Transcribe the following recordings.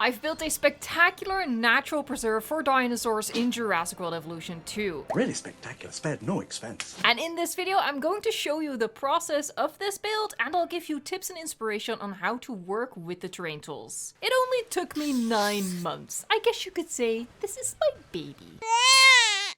I've built a spectacular natural preserve for dinosaurs in Jurassic World Evolution 2. Really spectacular, spared no expense. And in this video, I'm going to show you the process of this build, and I'll give you tips and inspiration on how to work with the terrain tools. It only took me 9 months. I guess you could say this is my baby.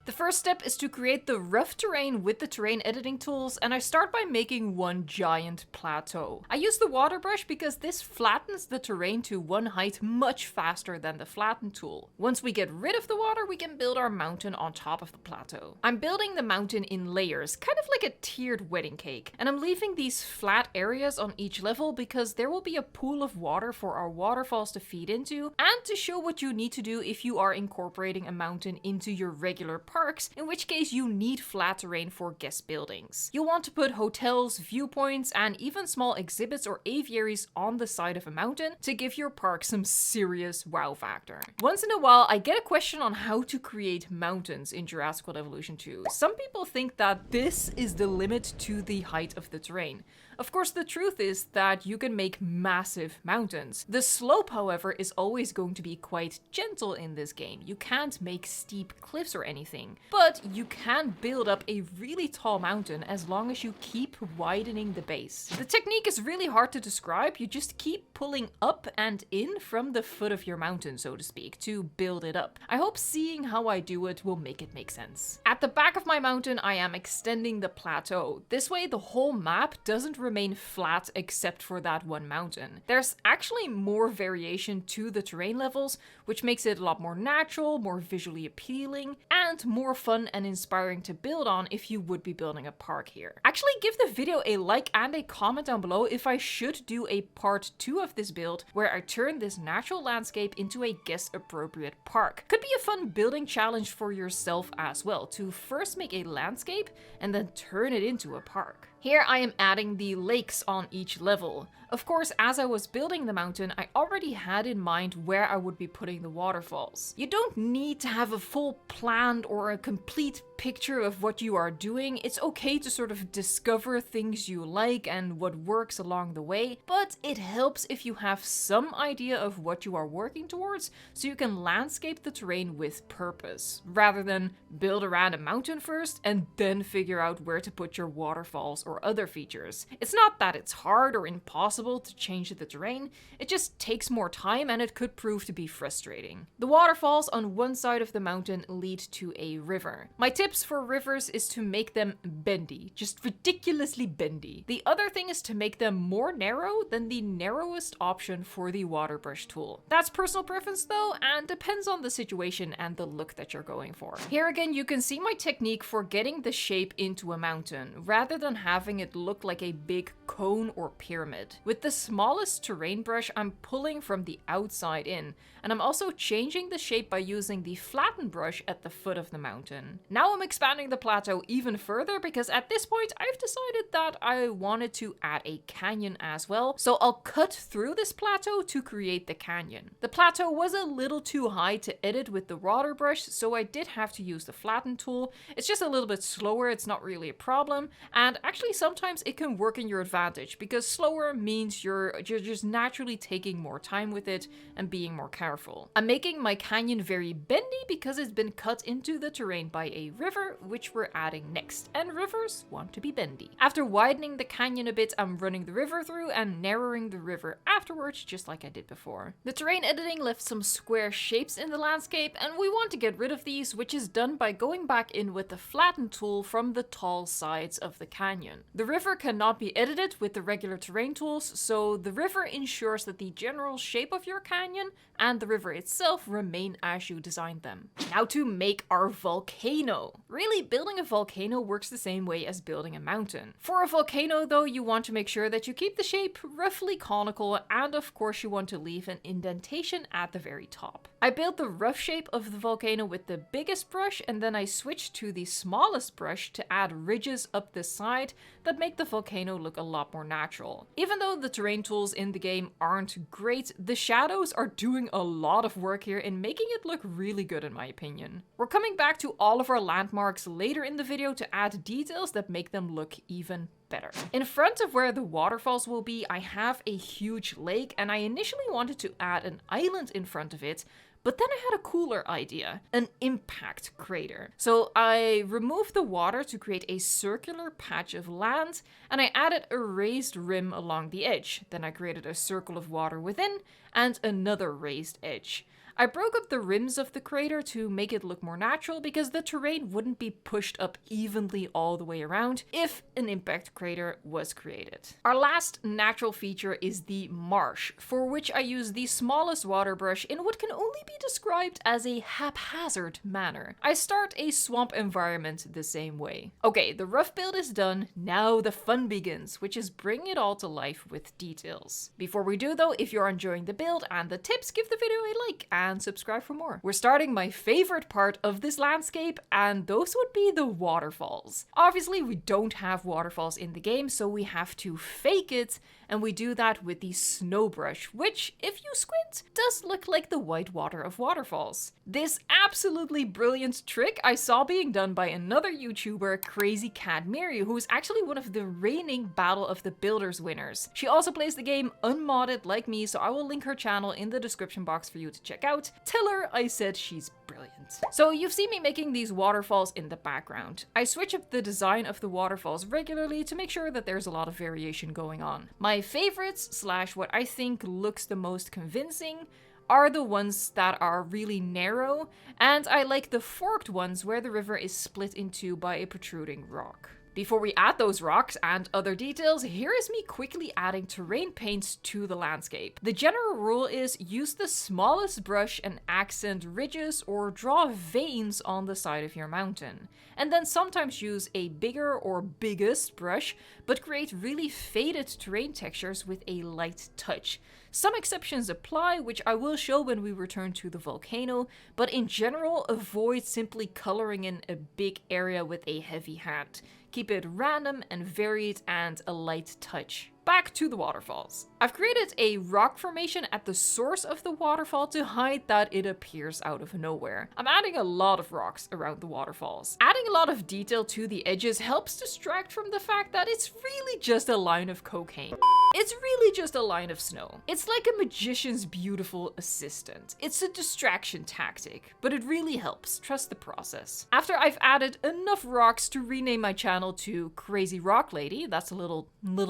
The first step is to create the rough terrain with the terrain editing tools, and I start by making one giant plateau. I use the water brush because this flattens the terrain to one height much faster than the flatten tool. Once we get rid of the water, we can build our mountain on top of the plateau. I'm building the mountain in layers, kind of like a tiered wedding cake, and I'm leaving these flat areas on each level because there will be a pool of water for our waterfalls to feed into, and to show what you need to do if you are incorporating a mountain into your regular parks, in which case you need flat terrain for guest buildings. You'll want to put hotels, viewpoints, and even small exhibits or aviaries on the side of a mountain to give your park some serious wow factor. Once in a while, I get a question on how to create mountains in Jurassic World Evolution 2. Some people think that this is the limit to the height of the terrain. Of course, the truth is that you can make massive mountains. The slope, however, is always going to be quite gentle in this game. You can't make steep cliffs or anything, but you can build up a really tall mountain as long as you keep widening the base. The technique is really hard to describe. You just keep pulling up and in from the foot of your mountain, so to speak, to build it up. I hope seeing how I do it will make it make sense. At the back of my mountain, I am extending the plateau. This way, the whole map doesn't remain flat except for that one mountain. There's actually more variation to the terrain levels, which makes it a lot more natural, more visually appealing, and more fun and inspiring to build on if you would be building a park here. Actually, give the video a like and a comment down below if I should do a part 2 of this build where I turn this natural landscape into a guest appropriate park. Could be a fun building challenge for yourself as well, to first make a landscape and then turn it into a park. Here I am adding the lakes on each level. Of course, as I was building the mountain, I already had in mind where I would be putting the waterfalls. You don't need to have a full plan or a complete picture of what you are doing. It's okay to sort of discover things you like and what works along the way, but it helps if you have some idea of what you are working towards, so you can landscape the terrain with purpose, rather than build around a mountain first and then figure out where to put your waterfalls or other features. It's not that it's hard or impossible to change the terrain, it just takes more time and it could prove to be frustrating. The waterfalls on one side of the mountain lead to a river. My tips for rivers is to make them bendy, just ridiculously bendy. The other thing is to make them more narrow than the narrowest option for the water brush tool. That's personal preference though, and depends on the situation and the look that you're going for. Here again, you can see my technique for getting the shape into a mountain, rather than having it look like a big cone or pyramid. With the smallest terrain brush, I'm pulling from the outside in, and I'm also changing the shape by using the flatten brush at the foot of the mountain. Now I'm expanding the plateau even further because at this point I've decided that I wanted to add a canyon as well, so I'll cut through this plateau to create the canyon. The plateau was a little too high to edit with the water brush, so I did have to use the flatten tool. It's just a little bit slower, it's not really a problem, and actually sometimes it can work in your advantage because slower means you're just naturally taking more time with it and being more careful. I'm making my canyon very bendy because it's been cut into the terrain by a river, which we're adding next, and rivers want to be bendy. After widening the canyon a bit, I'm running the river through and narrowing the river afterwards, just like I did before. The terrain editing left some square shapes in the landscape, and we want to get rid of these, which is done by going back in with the flatten tool from the tall sides of the canyon. The river cannot be edited with the regular terrain tools, so the river ensures that the general shape of your canyon and the river itself remain as you designed them. Now to make our volcano. Really, building a volcano works the same way as building a mountain. For a volcano though, you want to make sure that you keep the shape roughly conical, and of course you want to leave an indentation at the very top. I built the rough shape of the volcano with the biggest brush, and then I switched to the smallest brush to add ridges up the side that make the volcano look a lot more natural. Even though the terrain tools in the game aren't great, the shadows are doing a lot of work here in making it look really good in my opinion. We're coming back to all of our landmarks later in the video to add details that make them look even better. In front of where the waterfalls will be, I have a huge lake, and I initially wanted to add an island in front of it, but then I had a cooler idea, an impact crater. So I removed the water to create a circular patch of land, and I added a raised rim along the edge. Then I created a circle of water within, and another raised edge. I broke up the rims of the crater to make it look more natural because the terrain wouldn't be pushed up evenly all the way around if an impact crater was created. Our last natural feature is the marsh, for which I use the smallest water brush in what can only be described as a haphazard manner. I start a swamp environment the same way. Okay, the rough build is done, now the fun begins, which is bringing it all to life with details. Before we do though, if you're enjoying the build and the tips, give the video a like and subscribe for more. We're starting my favorite part of this landscape, and those would be the waterfalls. Obviously, we don't have waterfalls in the game, so we have to fake it, and we do that with the snow brush, which, if you squint, does look like the white water of waterfalls. This absolutely brilliant trick I saw being done by another YouTuber, Crazy Cat Miri, who is actually one of the reigning Battle of the Builders winners. She also plays the game unmodded like me, so I will link her channel in the description box for you to check out. Tell her I said she's brilliant. So you've seen me making these waterfalls in the background. I switch up the design of the waterfalls regularly to make sure that there's a lot of variation going on. My favorites, / what I think looks the most convincing, are the ones that are really narrow, and I like the forked ones where the river is split in two by a protruding rock. Before we add those rocks and other details, here is me quickly adding terrain paints to the landscape. The general rule is use the smallest brush and accent ridges or draw veins on the side of your mountain. And then sometimes use a bigger or biggest brush, but create really faded terrain textures with a light touch. Some exceptions apply, which I will show when we return to the volcano, but in general, avoid simply coloring in a big area with a heavy hand. Keep it random and varied and a light touch. Back to the waterfalls. I've created a rock formation at the source of the waterfall to hide that it appears out of nowhere. I'm adding a lot of rocks around the waterfalls. Adding a lot of detail to the edges helps distract from the fact that it's really just a line of cocaine. It's really just a line of snow. It's like a magician's beautiful assistant. It's a distraction tactic, but it really helps. Trust the process. After I've added enough rocks to rename my channel to Crazy Rock Lady, that's a little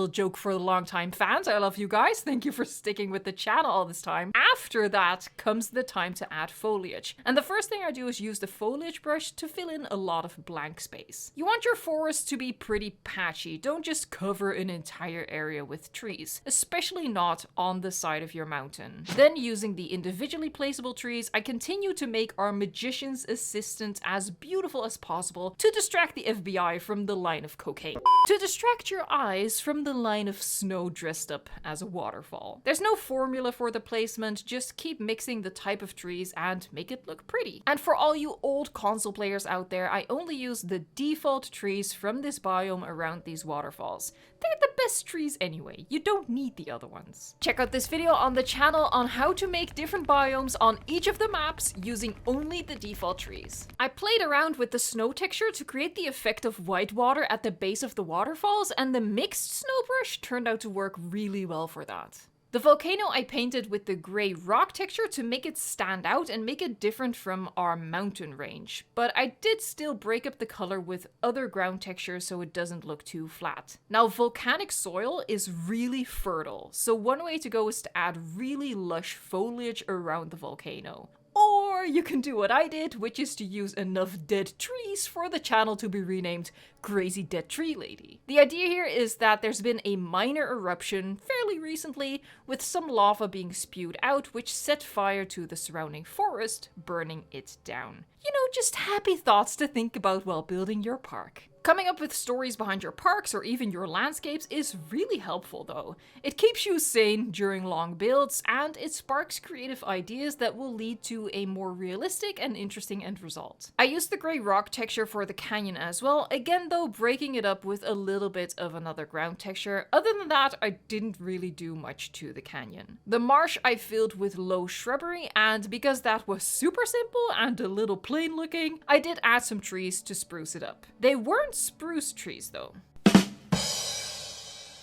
joke for the long-time fans. I love you guys. Thank you for sticking with the channel all this time. After that comes the time to add foliage. And the first thing I do is use the foliage brush to fill in a lot of blank space. You want your forest to be pretty patchy. Don't just cover an entire area with trees, especially not on the side of your mountain. Then using the individually placeable trees, I continue to make our magician's assistant as beautiful as possible to distract the FBI from the line of cocaine. To distract your eyes from the line of snow dressed up as a waterfall. There's no formula for the placement, just keep mixing the type of trees and make it look pretty. And for all you old console players out there, I only use the default trees from this biome around these waterfalls. They're the best trees anyway, you don't need the other ones. Check out this video on the channel on how to make different biomes on each of the maps using only the default trees. I played around with the snow texture to create the effect of white water at the base of the waterfalls, and the mixed snow brush turned out to work really well for that. The volcano I painted with the grey rock texture to make it stand out and make it different from our mountain range, but I did still break up the color with other ground textures so it doesn't look too flat. Now, volcanic soil is really fertile, so one way to go is to add really lush foliage around the volcano. Or you can do what I did, which is to use enough dead trees for the channel to be renamed Crazy Dead Tree Lady. The idea here is that there's been a minor eruption fairly recently, with some lava being spewed out, which set fire to the surrounding forest, burning it down. You know, just happy thoughts to think about while building your park. Coming up with stories behind your parks or even your landscapes is really helpful though. It keeps you sane during long builds, and it sparks creative ideas that will lead to a more realistic and interesting end result. I used the grey rock texture for the canyon as well, again though breaking it up with a little bit of another ground texture. Other than that, I didn't really do much to the canyon. The marsh I filled with low shrubbery, and because that was super simple and a little plain looking, I did add some trees to spruce it up. They weren't spruce trees though.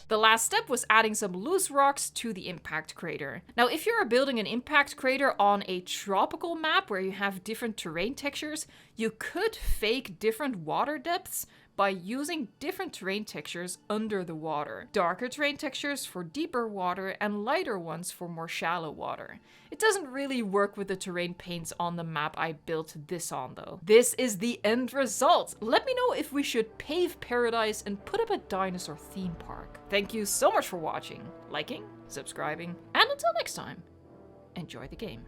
The last step was adding some loose rocks to the impact crater. Now, if you're building an impact crater on a tropical map where you have different terrain textures, you could fake different water depths by using different terrain textures under the water. Darker terrain textures for deeper water and lighter ones for more shallow water. It doesn't really work with the terrain paints on the map I built this on though. This is the end result. Let me know if we should pave paradise and put up a dinosaur theme park. Thank you so much for watching, liking, subscribing, and until next time, enjoy the game.